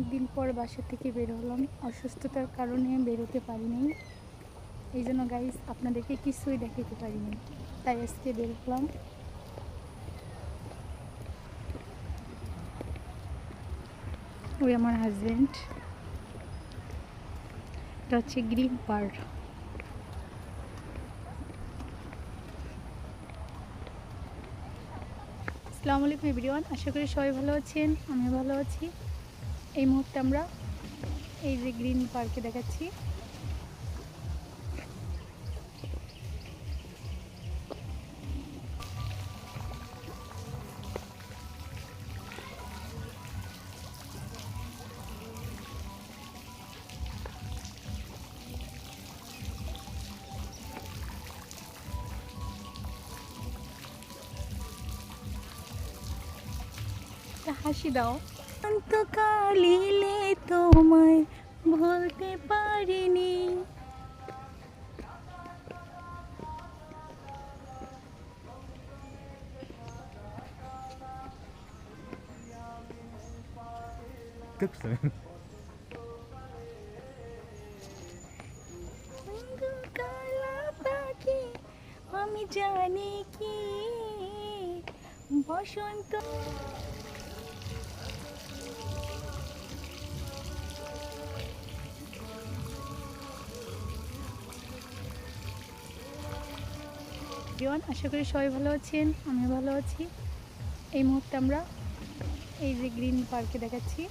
অনেক দিন পর বাসা থেকে বের হলাম, অসুস্থতার কারণে বেরোতে পারিনি। এই জন্য গাইস আপনাদেরকে কিছুই দেখাতে পারিনি, তাই আজকে বের হলাম। ওই আমার হাজব্যান্ড, এটা হচ্ছে গ্রিন পার্ক। আসসালামু আলাইকুম এভরিওয়ান, আশা করি সবাই ভালো আছেন, আমি ভালো আছি। এই মুহূর্তে আমরা এই যে গ্রিন পার্কে দেখাচ্ছি। হাসি দাও। অন্তকালিলে তোমায় ভুলতে পারিনি। কালা পাখি আমি জানি কি বসন্ত। আশা করি সবাই ভালো আছেন, আমি ভালো আছি। এই মুহূর্তে আমরা এই যে গ্রিন পার্কে দেখাচ্ছি।